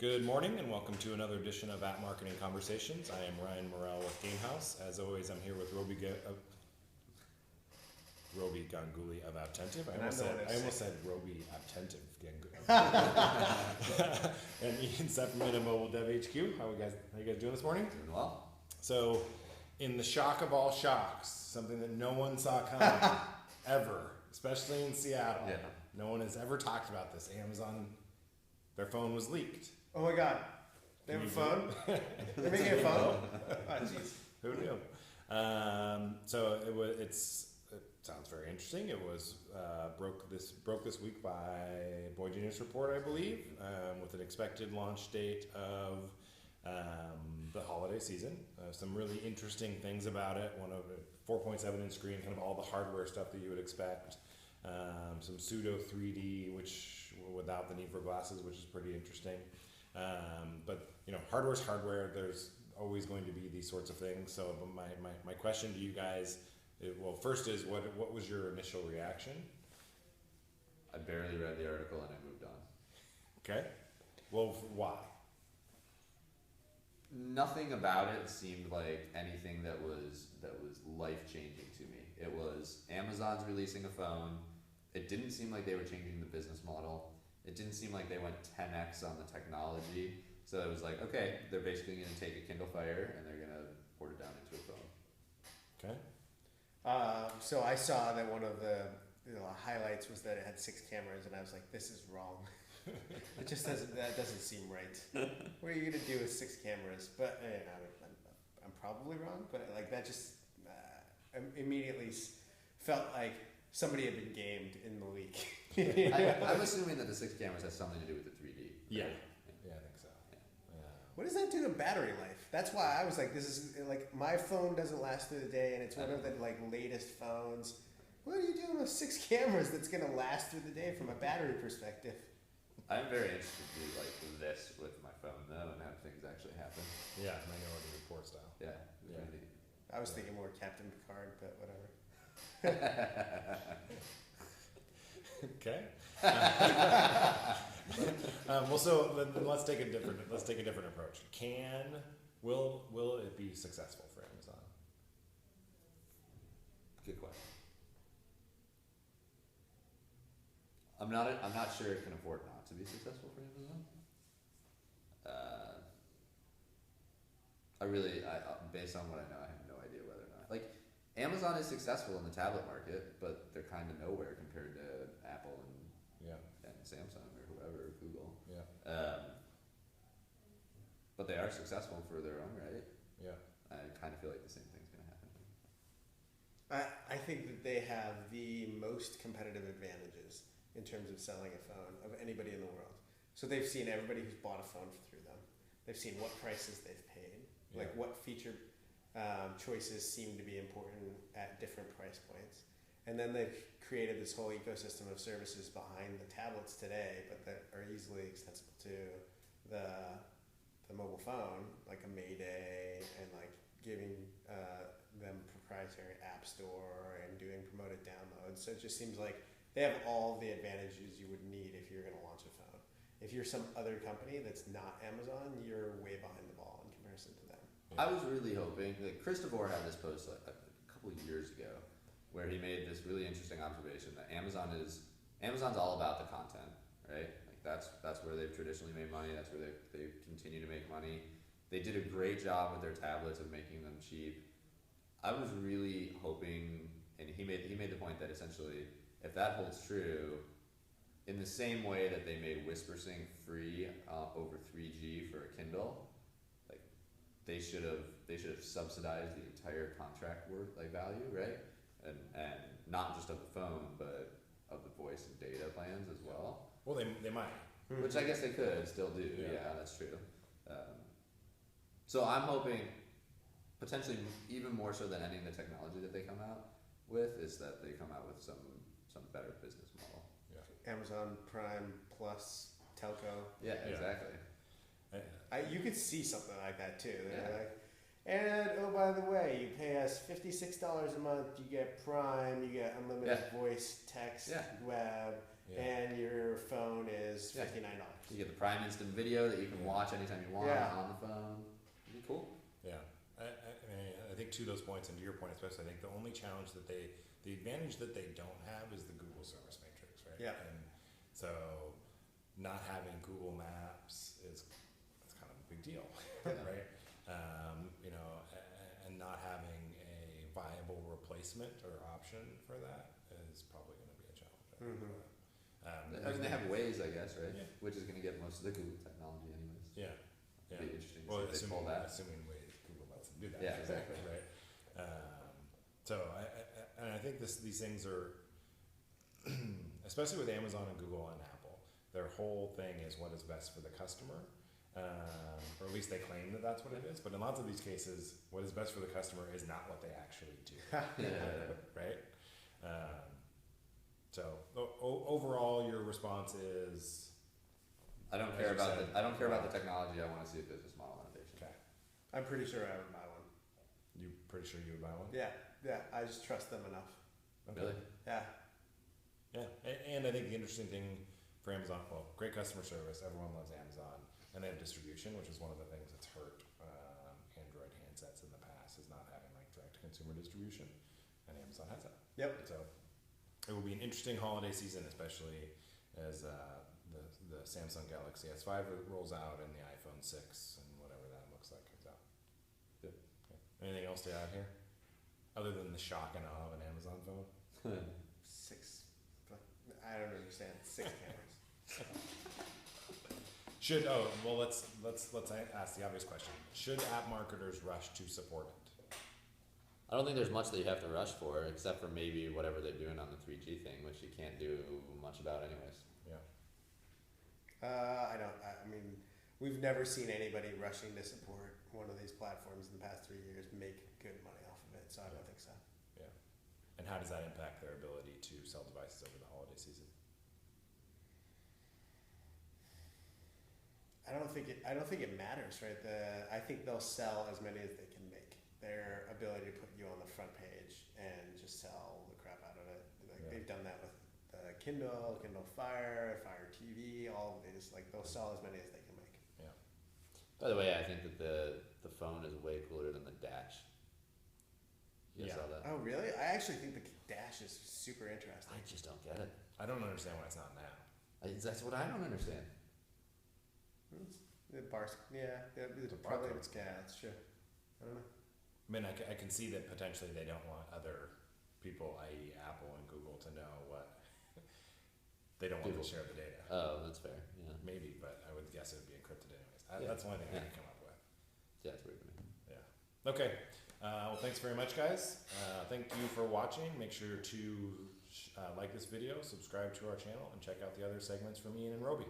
Good morning and welcome to another edition of App Marketing Conversations. I am Ryan Morrell with GameHouse. As always, I'm here with Roby Ganguly of Attentive. I almost said Roby Attentive Ganguly. And Ian Sepperman of Mobile Dev HQ. How you guys doing this morning? Doing well. So, in the shock of all shocks, something that no one saw coming ever, especially in Seattle. Yeah. No one has ever talked about this. Amazon, their phone was leaked. Oh my god. They have a phone? They're making a phone? Oh, jeez. Who knew? It sounds very interesting. It was broke this week by Boy Genius Report, I believe, with an expected launch date of the holiday season. Some really interesting things about it. One of it, 4.7 inch screen, kind of all the hardware stuff that you would expect. Some pseudo 3D, which without the need for glasses, which is pretty interesting. But hardware's hardware. There's always going to be these sorts of things. So my question to you guys, first is what was your initial reaction? I barely read the article and I moved on. Okay. Well, why? Nothing about it seemed like anything that was life changing to me. It was Amazon's releasing a phone. It didn't seem like they were changing the business model. It didn't seem like they went 10x on the technology. So it was like, okay, they're basically going to take a Kindle Fire and they're going to port it down into a phone. Okay. So I saw that one of the highlights was that it had 6 cameras, and I was like, this is wrong. That doesn't seem right. What are you going to do with 6 cameras? But I'm probably wrong, but that just immediately felt like somebody had been gamed in the leak. I'm assuming that the 6 cameras has something to do with the 3D. Yeah. Yeah, I think so. Yeah. What does that do to battery life? That's why I was like, this is like my phone doesn't last through the day, and it's one of the latest phones. What are you doing with 6 cameras that's gonna last through the day from a battery perspective? I'm very interested to do this with my phone though and have things actually happen. Yeah, Minority Report style. Yeah. I was thinking more Captain Picard, but whatever. Okay. Let's take a different approach. Will it be successful for Amazon? Good question. I'm not sure it can afford not to be successful for Amazon. Based on what I know, I have no idea whether or not. Amazon is successful in the tablet market, but they're kind of nowhere compared to Apple and Samsung or whoever, Google. Yeah. But they are successful for their own right. Yeah. I kind of feel like the same thing's going to happen. I think that they have the most competitive advantages in terms of selling a phone of anybody in the world. So they've seen everybody who's bought a phone through them. They've seen what prices they've paid, what feature choices seem to be important at different price points. And then they've created this whole ecosystem of services behind the tablets today, but that are easily extensible to the mobile phone, like a Mayday, and giving them proprietary app store and doing promoted downloads. So it just seems like they have all the advantages you would need if you're going to launch a phone. If you're some other company that's not Amazon, you're way behind the ball in comparison to them. I was really hoping, Christopher had this post a couple of years ago where he made this really interesting observation that Amazon's all about the content, right? That's where they've traditionally made money. That's where they continue to make money. They did a great job with their tablets of making them cheap. I was really hoping, and he made the point that essentially, if that holds true, in the same way that they made WhisperSync free over 3G for a Kindle, they should have subsidized the entire contract value, right? And not just of the phone, but of the voice and data plans as well. Well, they might. Which I guess they could still do. Yeah, that's true. So I'm hoping, potentially even more so than any of the technology that they come out with, is that they come out with some better business model. Yeah. Amazon Prime Plus Telco. Yeah, exactly. You could see something like that too. Yeah. And oh, by the way, you pay us $56 a month. You get Prime. You get unlimited voice, text, web, and your phone is $59. You get the Prime Instant Video that you can watch anytime you want on the phone. Pretty cool. Yeah, I think to those points and to your point especially, I think the only challenge that the advantage that they don't have is the Google Service Matrix, right? Yeah. And so not having Google Maps it's kind of a big deal, right? You know, and not having a viable replacement or option for that is probably going to be a challenge. I mean, they have Waze, I guess, right? Yeah. Which is going to get most of the Google technology anyways. Yeah. It'd be interesting to Well, see if they pull that. assuming Waze, Google lets them do that. Yeah, exactly. Right. So I think these things are, especially with Amazon and Google and Apple, their whole thing is what is best for the customer, or at least they claim that that's what it is. But in lots of these cases, what is best for the customer is not what they actually do. Right. So overall, your response is, I don't care about the technology. I want to see a business model innovation. okay. I'm pretty sure I would buy one. You pretty sure you would buy one? Yeah. I just trust them enough. Okay. Really? Yeah. Yeah, and I think the interesting thing for Amazon, well, great customer service. Everyone loves Amazon, and they have distribution, which is one of the things that's hurt Android handsets in the past, is not having like direct to consumer distribution, and Amazon has that. Yep. So it will be an interesting holiday season, especially as the Samsung Galaxy S5 rolls out and the iPhone 6 and whatever that looks like comes out. Good. Okay. Anything else to add here, other than the shock and awe of an Amazon phone? 6. I don't understand. 6 cameras. Let's ask the obvious question. Should app marketers rush to support it? I don't think there's much that you have to rush for, except for maybe whatever they're doing on the 3G thing, which you can't do much about anyways. Yeah. I mean, we've never seen anybody rushing to support one of these platforms in the past 3 years make good money off of it, so I don't think so. Yeah. And how does that impact their ability to sell devices over the holiday season? I don't think it matters, right? I think they'll sell as many as they can make. Their ability to put you on the front page and just sell the crap out of it. Like they've done that with Kindle Fire, Fire TV, all of these. Like they'll sell as many as they can make. Yeah. By the way, I think that the phone is way cooler than the Dash. You guys saw that? Oh, really? I actually think the Dash is super interesting. I just don't get it. I don't understand why it's not now. That's what I don't understand. The bars, probably, that's true. I don't know. I mean, I can see that potentially they don't want other people, i.e. Apple and Google, to know what they don't want to share the data. Oh, that's fair. Yeah. Maybe, but I would guess it would be encrypted anyways. Yeah. That's the only thing I can come up with. Yeah, it's weird to me. Yeah. Okay. Well, thanks very much, guys. Thank you for watching. Make sure to like this video, subscribe to our channel, and check out the other segments from Ian and Roby.